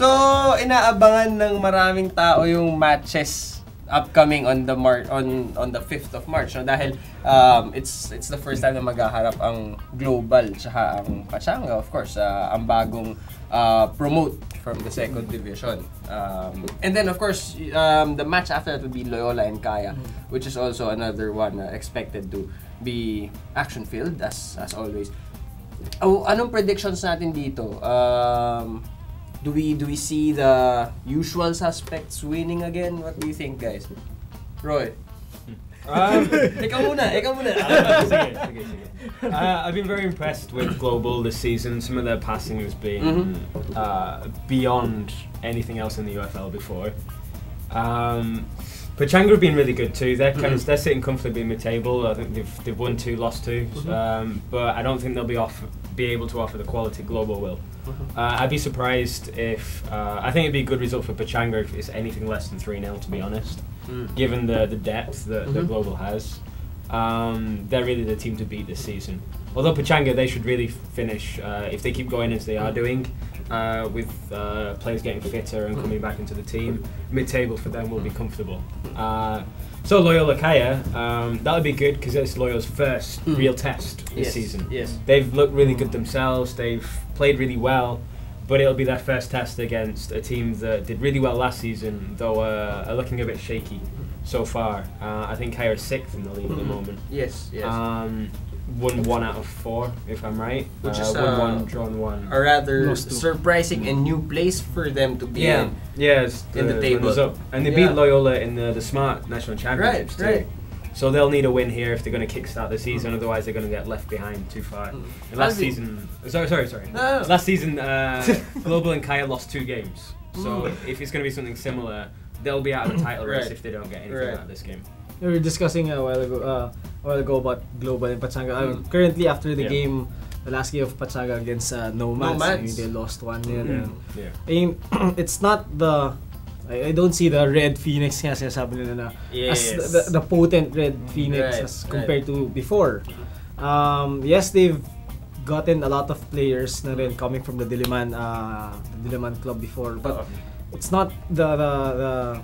So, inaabangan ng maraming tao yung matches upcoming on the on the 5th of March, no? Dahil it's the first time na maghaharap ang Global tsaka ang Pachanga, of course, ang bagong promote from the second division. And then of course, the match after that would be Loyola and Kaya, which is also another one expected to be action-filled as always. Anong predictions natin dito? Do we see the usual suspects winning again? What do you think, guys? Roy? Ikaw muna. Sige. I've been very impressed with Global this season. Some of their passing has been beyond anything else in the UFL before. Pachanga have been really good too. They're they're sitting comfortably mid-table. I think they've won 2, lost 2, but I don't think they'll be able to offer the quality Global will. I'd be surprised if I think it'd be a good result for Pachanga if it's anything less than 3-0, to be honest. Given the depth that Global has, they're really the team to beat this season. Although Pachanga, they should really finish if they keep going as they are doing, with players getting fitter and coming back into the team. Mid-table for them will be comfortable. So Loyola-Kaya, that would be good because it's Loyola's first real test this season. Yes. They've looked really good themselves. They've played really well, but it'll be their first test against a team that did really well last season, though are looking a bit shaky so far. I think Kaya are 6th in the league at the moment. Yes. Won 1 out of 4, if I'm right. Which is won 1, drawn 1. A rather surprising and new place for them to be in. Yes, in the table. And they beat Loyola in the Smart National Championships too. Right. So they'll need a win here if they're going to kickstart the season. Otherwise, they're going to get left behind too far. And last season, sorry. No. Last season, Global and Kaya lost 2 games. So if it's going to be something similar, they'll be out of the title race if they don't get anything out of this game. We were discussing a while ago about Global and Pachanga. Currently, after the game, the last game of Pachanga against Nomads, I mean, they lost 1-0. I mean, it's not the. I don't see the Red Phoenix nga sinasabi nila na as the potent Red Phoenix as compared to before. Yes, they've gotten a lot of players na rin coming from the Diliman club before, but it's not the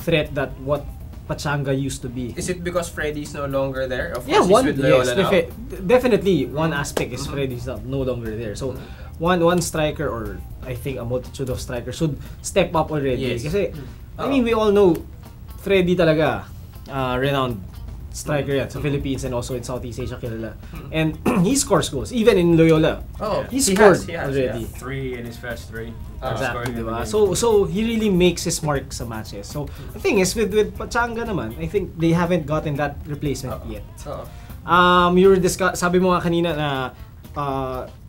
threat that what Pachanga used to be. Is it because Freddy's no longer there? Of yeah, course, he's with Loyola now. Definitely one aspect is Freddy's no longer there. So one striker, or I think a multitude of strikers, should step up already. Kasi I mean, we all know Freddy talaga renowned striker yan sa Philippines and also in Southeast Asia kilala. And he scores goals even in Loyola. He scored already. 3 in his first 3. Exactly, diba? So he really makes his mark sa matches. So the thing is with Pachanga naman, I think they haven't gotten that replacement yet. You were sabi mo nga kanina na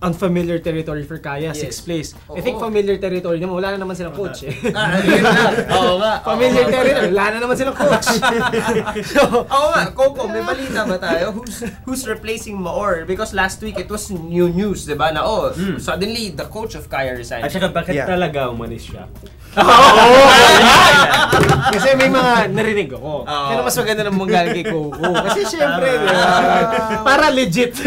unfamiliar territory for Kaya, 6th place. I think familiar territory naman, wala na naman silang coach. Familiar territory, wala na naman silang coach. Coco, may balita ba tayo? Who's replacing Maor? Because last week it was new news, diba? Na suddenly the coach of Kaya resigned. At saka bakit talaga umalis siya? Kasi may mga narinig ako. Kaya mas maganda ng manggaling kay Coco. Kasi syempre, para legit.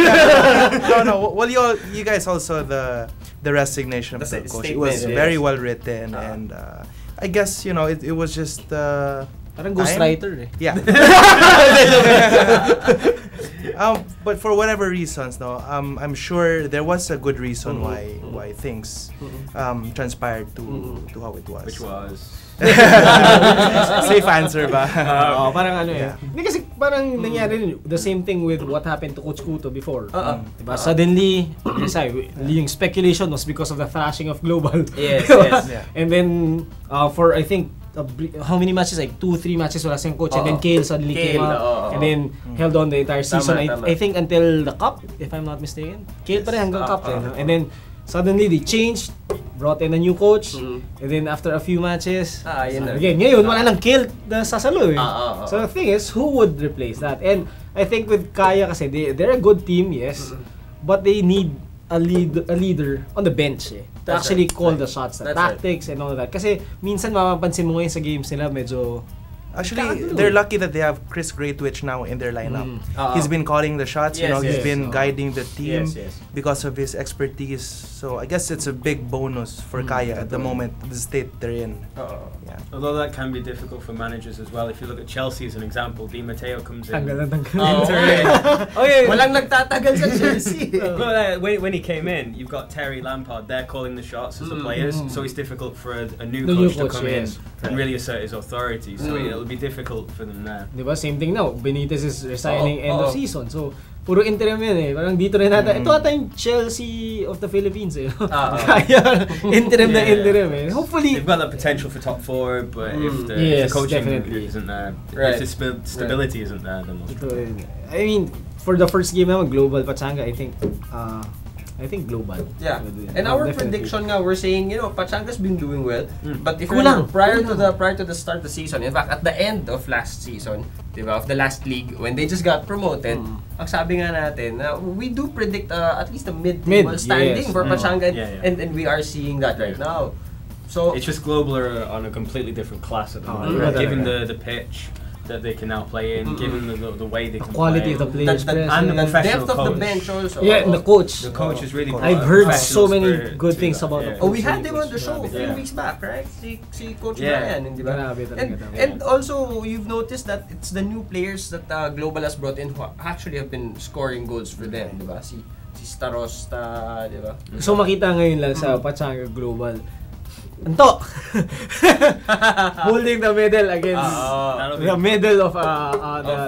No. Well, you guys also the resignation of the coach. It was very well written, and I guess it was just parang ghostwriter. Yeah. But for whatever reasons, I'm sure there was a good reason why things transpired to how it was. Which was safe answer ba? Parang Hindi kasi parang nangyari the same thing with what happened to Coach Kuto before. Diba? Suddenly, yung speculation was because of the thrashing of Global. Yes. And then for I think how many matches, like 2-3 matches wala siyang coach, and then Kale suddenly came up and then held on the entire season. I think until the cup, if I'm not mistaken. Kale pa rin hanggang cup. And then suddenly they changed, brought in a new coach, and then after a few matches, again, ngayon wala nang Kale na sasalo eh. So the thing is, who would replace that? And I think with Kaya kasi, they're a good team, yes, but they need a leader on the bench to actually call the shots, the tactics and all that. Kasi minsan mapapansin mo ngayon sa games nila medyo Actually, they're lucky that they have Chris Greatwich now in their lineup. He's been calling the shots, he's been guiding the team because of his expertise. So I guess it's a big bonus for Kaya at the moment, the state they're in. Yeah. Although that can be difficult for managers as well. If you look at Chelsea as an example, Di Matteo comes in. Walang nagtatagal sa Chelsea. But when he came in, you've got Terry Lampard there calling the shots as the players, so it's difficult for a new coach to come in and really assert his authority. So it'll be difficult for them there. Diba? Same thing now. Benitez is resigning end of season. So puro interim yan eh. Parang dito rin natin. Ito ata yung Chelsea of the Philippines eh. Kaya interim na interim eh. Hopefully they've got the potential for top 4, but if the coaching isn't there, if the stability isn't there, then I mean, for the first game naman, Global-Pachanga, I think global. Yeah. And our prediction nga, we're saying, you know, Pachanga's been doing well. But if prior to the start of the season, in fact, at the end of last season, diba, of the last league, when they just got promoted, ang sabi nga natin, we do predict at least a mid-table standing for Pachanga, and we are seeing that right now. So it's just Global are on a completely different class at the moment, given the pitch that they can now play in, given the way they can quality play. of the players, and the depth coach. of the bench also. Yeah, and the coach. The coach is really. I've heard so many good things about. We had him on the show a few weeks back, right? Si Coach Brian, di ba? And also, you've noticed that it's the new players that Global has brought in who actually have been scoring goals for them, di ba? Si Starosta, di ba? So makita ngayon lang sa Pachanga Global. Anto! Holding the medal against the middle of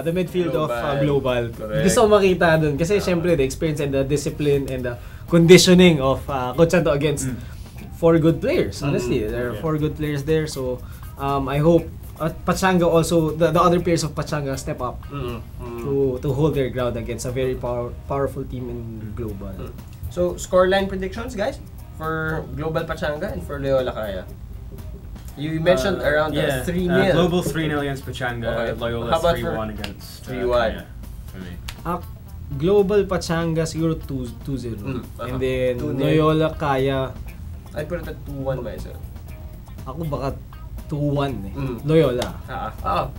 the midfield of Global. Gusto ko makita dun kasi syempre the experience and the discipline and the conditioning of Coach Santo against 4 good players. Honestly, there are 4 good players there. So I hope Pachanga also, the other players of Pachanga step up to hold their ground against a very powerful team in Global. So scoreline predictions, guys? For Global-Pachanga and for Loyola-Kaya. You mentioned around 3-0. Global 3-0 against Pachanga, Loyola 3-1 against 3-1 for me. Global-Pachanga siguro 2-0. And then Loyola-Kaya, I'd put it at 2-1 myself. Ako baka 2-1 eh. Loyola.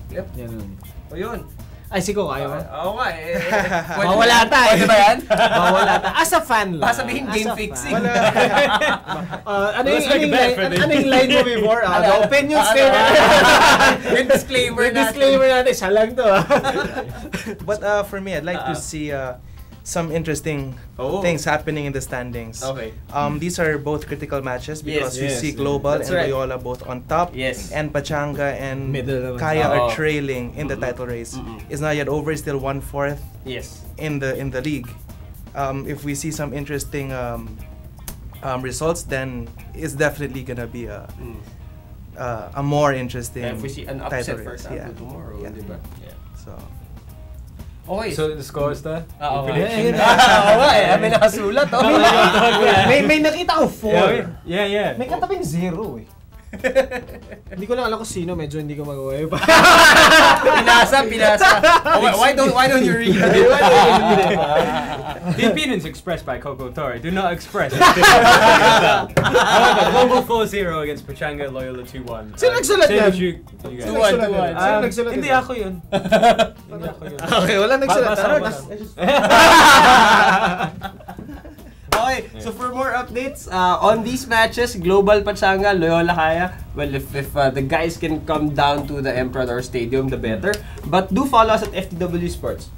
Yep. Yan. O yun. Ay, Siko, kaya mo? Oo nga eh. Bawal ata eh. Pwede ba yan? Bawal ata. As a fan lang. Baka sabihin game fixing. Ano yung line mo before? The opinion statement. Yung disclaimer natin. Siya lang to. But for me, I'd like to see some interesting things happening in the standings. Okay. These are both critical matches because we see Global and Loyola both on top, and Pachanga and Kaya are trailing in the title race. It's not yet over; it's still 1/4 in the league. If we see some interesting results, then it's definitely gonna be a more interesting. If we see an upset, for example, tomorrow, diba? So. Okay. So the score is there? Oo nga eh. May nakasulat. May nakita ko 4. Yeah. May katabing 0 eh. Hindi ko lang alam kung sino, medyo hindi ko magawa. Pinasa. Why don't you read it? The opinions expressed by Coco Torre do not express. Global 4-0 against Pachanga, Loyola 2-1. Sino nagsulat yan? 2-1. Hindi ako yun. Okay, wala nagsulat. Okay, so for more updates on these matches, Global-Pachanga, Loyola-Kaya, well, if the guys can come down to the Emperador Stadium, the better. But do follow us at FTW Sports.